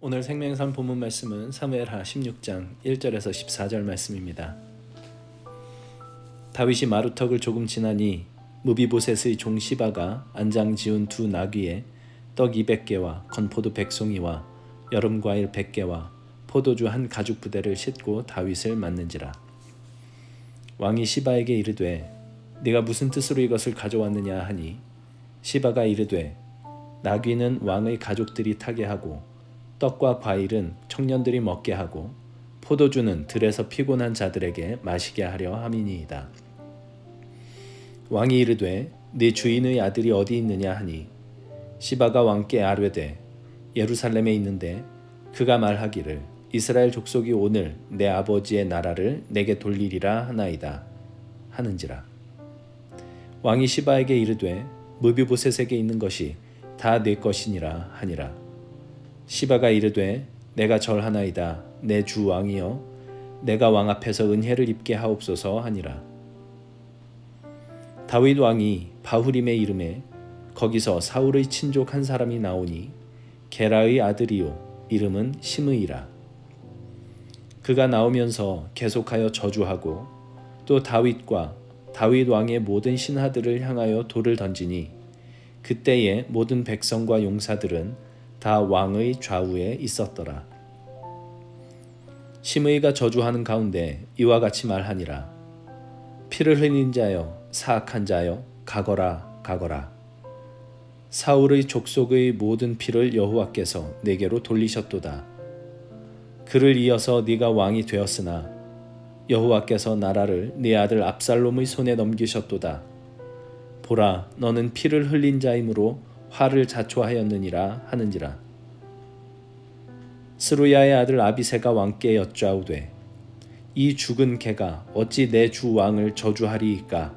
오늘 생명선 본문 말씀은 사무엘하 16장 1절에서 14절 말씀입니다. 다윗이 마루턱을 조금 지나니 무비보셋의 종 시바가 안장 지은 두 나귀에 떡 200개와 건포도 100송이와 여름과일 100개와 포도주 한 가죽 부대를 싣고 다윗을 맞는지라. 왕이 시바에게 이르되 네가 무슨 뜻으로 이것을 가져왔느냐 하니 시바가 이르되 나귀는 왕의 가족들이 타게 하고 떡과 과일은 청년들이 먹게 하고 포도주는 들에서 피곤한 자들에게 마시게 하려 함이니이다. 왕이 이르되 네 주인의 아들이 어디 있느냐 하니 시바가 왕께 아뢰되 예루살렘에 있는데 그가 말하기를 이스라엘 족속이 오늘 내 아버지의 나라를 내게 돌리리라 하나이다 하는지라. 왕이 시바에게 이르되 무비보셋에게 있는 것이 다 내 것이니라 하니라. 시바가 이르되 내가 절하나이다 내 주 왕이여 내가 왕 앞에서 은혜를 입게 하옵소서 하니라. 다윗 왕이 바후림에 이름에 거기서 사울의 친족 한 사람이 나오니 게라의 아들이요 이름은 시므이라. 그가 나오면서 계속하여 저주하고 또 다윗과 다윗 왕의 모든 신하들을 향하여 돌을 던지니 그때에 모든 백성과 용사들은 다 왕의 좌우에 있었더라. 시므이가 저주하는 가운데 이와 같이 말하니라. 피를 흘린 자여 사악한 자여 가거라 가거라. 사울의 족속의 모든 피를 여호와께서 내게로 돌리셨도다. 그를 이어서 네가 왕이 되었으나 여호와께서 나라를 네 아들 압살롬의 손에 넘기셨도다. 보라 너는 피를 흘린 자이므로 화를 자초하였느니라 하는지라. 스루야의 아들 아비새가 왕께 여짜오되 이 죽은 개가 어찌 내 주 왕을 저주하리이까.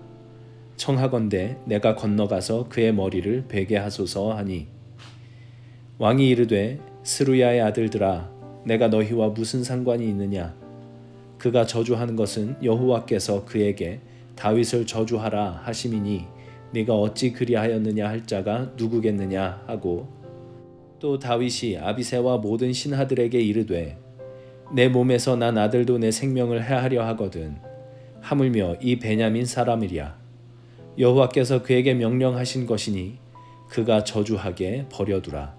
청하건대 내가 건너가서 그의 머리를 베게 하소서 하니 왕이 이르되 스루야의 아들들아 내가 너희와 무슨 상관이 있느냐. 그가 저주하는 것은 여호와께서 그에게 다윗을 저주하라 하심이니 네가 어찌 그리하였느냐 할 자가 누구겠느냐 하고 또 다윗이 아비새와 모든 신하들에게 이르되 내 몸에서 난 아들도 내 생명을 해하려 하거든 하물며 이 베냐민 사람이랴. 여호와께서 그에게 명령하신 것이니 그가 저주하게 버려두라.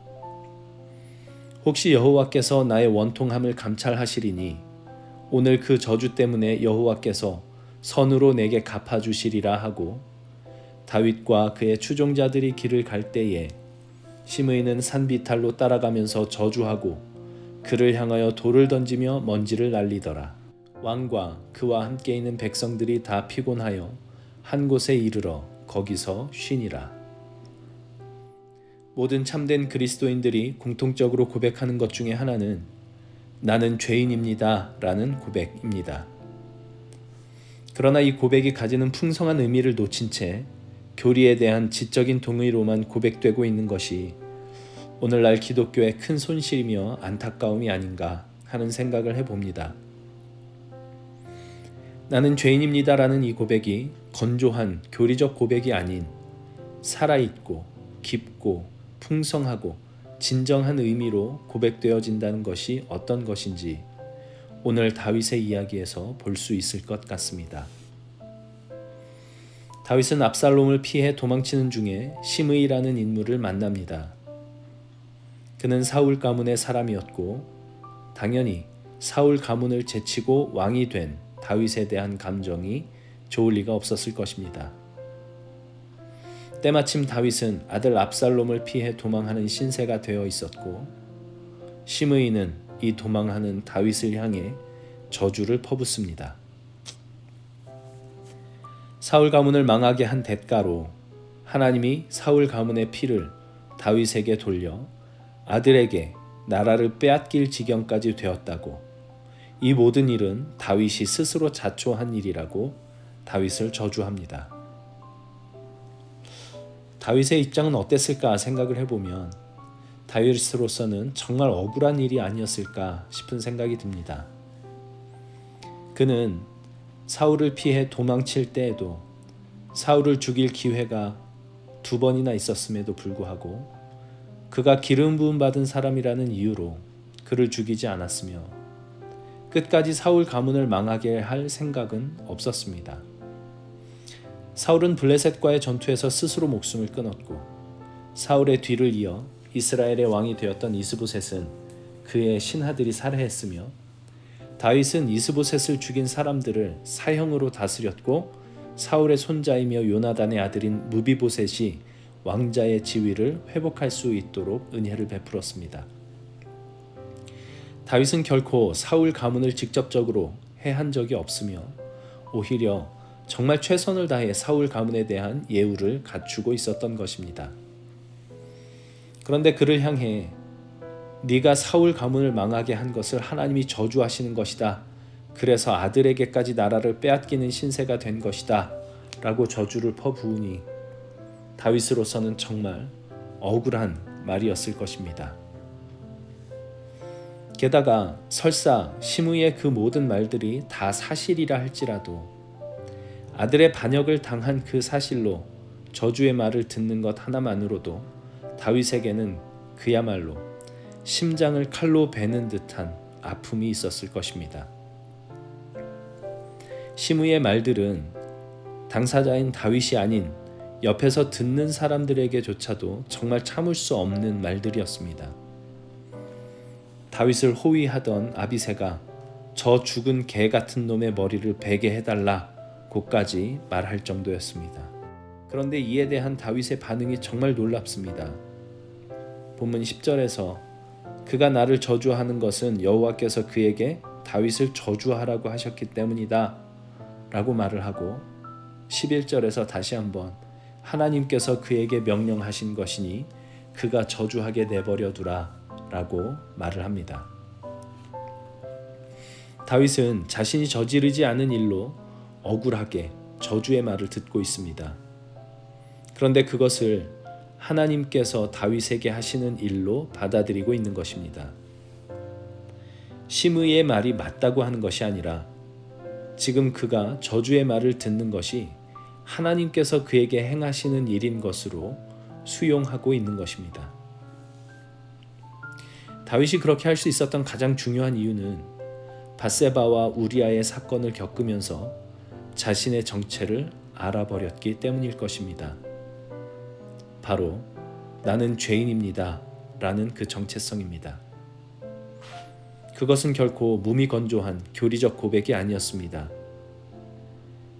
혹시 여호와께서 나의 원통함을 감찰하시리니 오늘 그 저주 때문에 여호와께서 선으로 내게 갚아주시리라 하고 다윗과 그의 추종자들이 길을 갈 때에 시므이는 산비탈로 따라가면서 저주하고 그를 향하여 돌을 던지며 먼지를 날리더라. 왕과 그와 함께 있는 백성들이 다 피곤하여 한 곳에 이르러 거기서 쉬니라. 모든 참된 그리스도인들이 공통적으로 고백하는 것 중에 하나는 나는 죄인입니다 라는 고백입니다. 그러나 이 고백이 가지는 풍성한 의미를 놓친 채 교리에 대한 지적인 동의로만 고백되고 있는 것이 오늘날 기독교의 큰 손실이며 안타까움이 아닌가 하는 생각을 해봅니다. 나는 죄인입니다 라는 이 고백이 건조한 교리적 고백이 아닌 살아있고 깊고 풍성하고 진정한 의미로 고백되어진다는 것이 어떤 것인지 오늘 다윗의 이야기에서 볼 수 있을 것 같습니다. 다윗은 압살롬을 피해 도망치는 중에 시므이라는 인물을 만납니다. 그는 사울 가문의 사람이었고 당연히 사울 가문을 제치고 왕이 된 다윗에 대한 감정이 좋을 리가 없었을 것입니다. 때마침 다윗은 아들 압살롬을 피해 도망하는 신세가 되어 있었고 시므이는 이 도망하는 다윗을 향해 저주를 퍼붓습니다. 사울 가문을 망하게 한 대가로 하나님이 사울 가문의 피를 다윗에게 돌려 아들에게 나라를 빼앗길 지경까지 되었다고, 이 모든 일은 다윗이 스스로 자초한 일이라고 다윗을 저주합니다. 다윗의 입장은 어땠을까 생각을 해보면 다윗으로서는 정말 억울한 일이 아니었을까 싶은 생각이 듭니다. 그는 사울을 피해 도망칠 때에도 사울을 죽일 기회가 2번이나 있었음에도 불구하고 그가 기름 부음 받은 사람이라는 이유로 그를 죽이지 않았으며 끝까지 사울 가문을 망하게 할 생각은 없었습니다. 사울은 블레셋과의 전투에서 스스로 목숨을 끊었고 사울의 뒤를 이어 이스라엘의 왕이 되었던 이스보셋은 그의 신하들이 살해했으며 다윗은 이스보셋을 죽인 사람들을 사형으로 다스렸고 사울의 손자이며 요나단의 아들인 무비보셋이 왕자의 지위를 회복할 수 있도록 은혜를 베풀었습니다. 다윗은 결코 사울 가문을 직접적으로 해한 적이 없으며 오히려 정말 최선을 다해 사울 가문에 대한 예우를 갖추고 있었던 것입니다. 그런데 그를 향해 네가 사울 가문을 망하게 한 것을 하나님이 저주하시는 것이다. 그래서 아들에게까지 나라를 빼앗기는 신세가 된 것이다. 라고 저주를 퍼부으니 다윗으로서는 정말 억울한 말이었을 것입니다. 게다가 설사 시므이의 그 모든 말들이 다 사실이라 할지라도 아들의 반역을 당한 그 사실로 저주의 말을 듣는 것 하나만으로도 다윗에게는 그야말로 심장을 칼로 베는 듯한 아픔이 있었을 것입니다. 시므이의 말들은 당사자인 다윗이 아닌 옆에서 듣는 사람들에게조차도 정말 참을 수 없는 말들이었습니다. 다윗을 호위하던 아비새가 저 죽은 개 같은 놈의 머리를 베게 해달라고까지 말할 정도였습니다. 그런데 이에 대한 다윗의 반응이 정말 놀랍습니다. 본문 10절에서 그가 나를 저주하는 것은 여호와께서 그에게 다윗을 저주하라고 하셨기 때문이다 라고 말을 하고 11절에서 다시 한번 하나님께서 그에게 명령하신 것이니 그가 저주하게 내버려 두라 라고 말을 합니다. 다윗은 자신이 저지르지 않은 일로 억울하게 저주의 말을 듣고 있습니다. 그런데 그것을 하나님께서 다윗에게 하시는 일로 받아들이고 있는 것입니다. 시므이의 말이 맞다고 하는 것이 아니라 지금 그가 저주의 말을 듣는 것이 하나님께서 그에게 행하시는 일인 것으로 수용하고 있는 것입니다. 다윗이 그렇게 할 수 있었던 가장 중요한 이유는 밧세바와 우리아의 사건을 겪으면서 자신의 정체를 알아버렸기 때문일 것입니다. 바로 나는 죄인입니다 라는 그 정체성입니다. 그것은 결코 무미건조한 교리적 고백이 아니었습니다.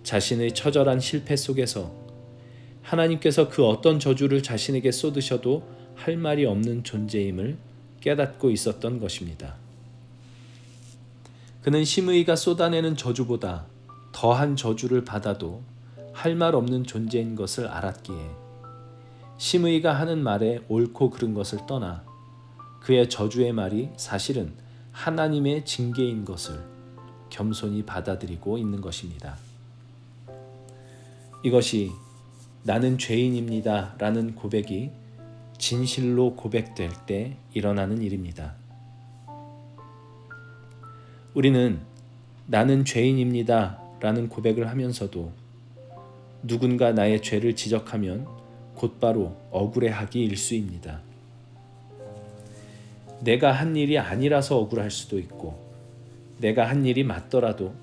자신의 처절한 실패 속에서 하나님께서 그 어떤 저주를 자신에게 쏟으셔도 할 말이 없는 존재임을 깨닫고 있었던 것입니다. 그는 시므이가 쏟아내는 저주보다 더한 저주를 받아도 할 말 없는 존재인 것을 알았기에 시므이가 하는 말에 옳고 그른 것을 떠나 그의 저주의 말이 사실은 하나님의 징계인 것을 겸손히 받아들이고 있는 것입니다. 이것이 나는 죄인입니다 라는 고백이 진실로 고백될 때 일어나는 일입니다. 우리는 나는 죄인입니다 라는 고백을 하면서도 누군가 나의 죄를 지적하면 곧바로 억울해하기 일쑤입니다. 내가 한 일이 아니라서 억울할 수도 있고 내가 한 일이 맞더라도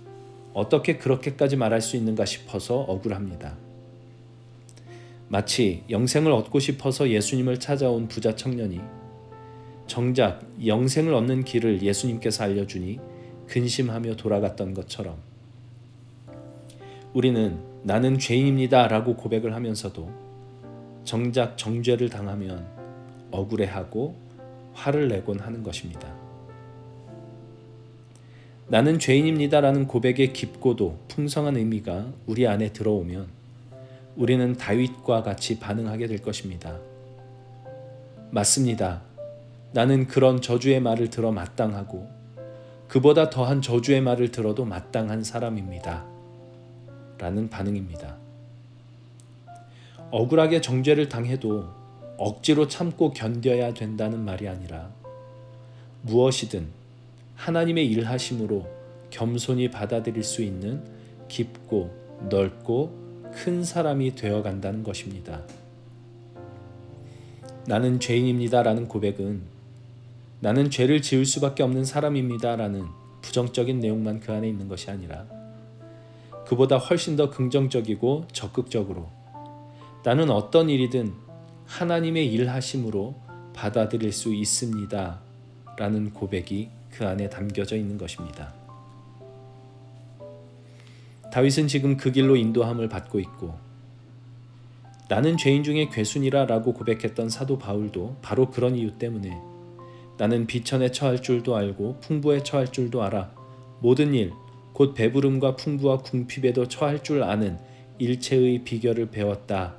어떻게 그렇게까지 말할 수 있는가 싶어서 억울합니다. 마치 영생을 얻고 싶어서 예수님을 찾아온 부자 청년이 정작 영생을 얻는 길을 예수님께서 알려주니 근심하며 돌아갔던 것처럼 우리는 나는 죄인입니다 라고 고백을 하면서도 정작 정죄를 당하면 억울해하고 화를 내곤 하는 것입니다. 나는 죄인입니다 라는 고백의 깊고도 풍성한 의미가 우리 안에 들어오면 우리는 다윗과 같이 반응하게 될 것입니다. 맞습니다. 나는 그런 저주의 말을 들어 마땅하고 그보다 더한 저주의 말을 들어도 마땅한 사람입니다. 라는 반응입니다. 억울하게 정죄를 당해도 억지로 참고 견뎌야 된다는 말이 아니라 무엇이든 하나님의 일하심으로 겸손히 받아들일 수 있는 깊고 넓고 큰 사람이 되어간다는 것입니다. 나는 죄인입니다 라는 고백은 나는 죄를 지을 수밖에 없는 사람입니다 라는 부정적인 내용만 그 안에 있는 것이 아니라 그보다 훨씬 더 긍정적이고 적극적으로 나는 어떤 일이든 하나님의 일하심으로 받아들일 수 있습니다 라는 고백이 그 안에 담겨져 있는 것입니다. 다윗은 지금 그 길로 인도함을 받고 있고 나는 죄인 중에 괴순이라 라고 고백했던 사도 바울도 바로 그런 이유 때문에 나는 비천에 처할 줄도 알고 풍부에 처할 줄도 알아 모든 일 곧 배부름과 풍부와 궁핍에도 처할 줄 아는 일체의 비결을 배웠다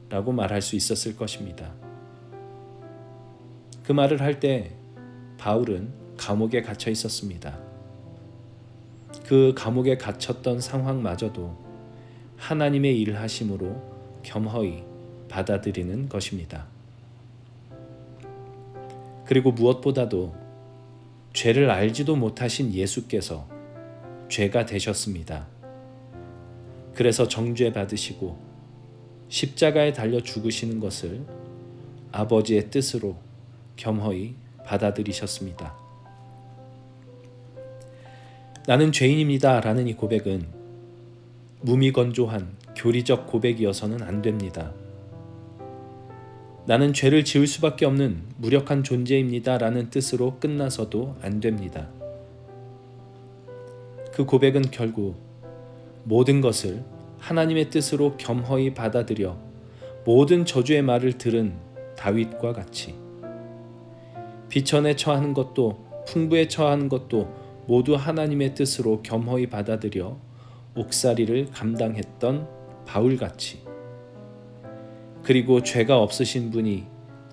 라고 말할 수 있었을 것입니다. 그 말을 할 때 바울은 감옥에 갇혀 있었습니다. 그 감옥에 갇혔던 상황마저도 하나님의 일하심으로 겸허히 받아들이는 것입니다. 그리고 무엇보다도 죄를 알지도 못하신 예수께서 죄가 되셨습니다. 그래서 정죄 받으시고 십자가에 달려 죽으시는 것을 아버지의 뜻으로 겸허히 받아들이셨습니다. 나는 죄인입니다 라는 이 고백은 무미건조한 교리적 고백이어서는 안 됩니다. 나는 죄를 지을 수밖에 없는 무력한 존재입니다 라는 뜻으로 끝나서도 안 됩니다. 그 고백은 결국 모든 것을 하나님의 뜻으로 겸허히 받아들여 모든 저주의 말을 들은 다윗과 같이 비천에 처하는 것도 풍부에 처하는 것도 모두 하나님의 뜻으로 겸허히 받아들여 옥살이를 감당했던 바울같이 그리고 죄가 없으신 분이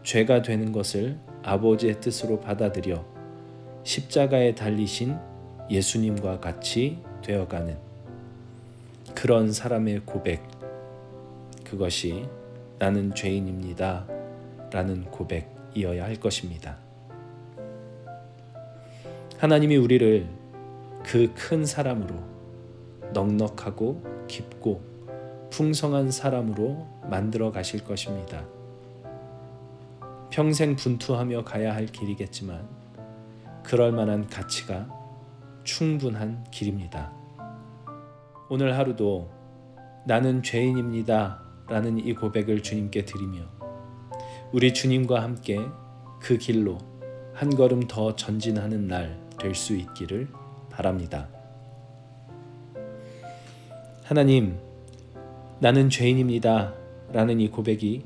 죄가 되는 것을 아버지의 뜻으로 받아들여 십자가에 달리신 예수님과 같이 되어가는 그런 사람의 고백, 그것이 나는 죄인입니다 라는 고백이어야 할 것입니다. 하나님이 우리를 그 큰 사람으로 넉넉하고 깊고 풍성한 사람으로 만들어 가실 것입니다. 평생 분투하며 가야 할 길이겠지만 그럴 만한 가치가 충분한 길입니다. 오늘 하루도 나는 죄인입니다 라는 이 고백을 주님께 드리며 우리 주님과 함께 그 길로 한 걸음 더 전진하는 날 될 수 있기를 바랍니다. 하나님, 나는 죄인입니다 라는 이 고백이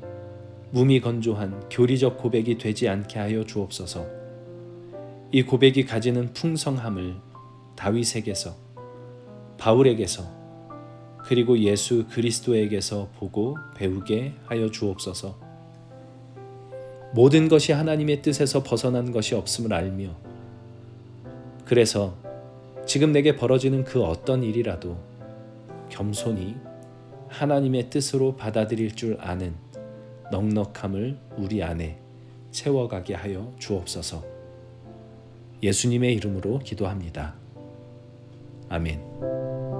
무미건조한 교리적 고백이 되지 않게 하여 주옵소서. 이 고백이 가지는 풍성함을 다윗에게서, 바울에게서, 그리고 예수 그리스도에게서 보고 배우게 하여 주옵소서. 모든 것이 하나님의 뜻에서 벗어난 것이 없음을 알며 그래서 지금 내게 벌어지는 그 어떤 일이라도 겸손히 하나님의 뜻으로 받아들일 줄 아는 넉넉함을 우리 안에 채워가게 하여 주옵소서. 예수님의 이름으로 기도합니다. 아멘.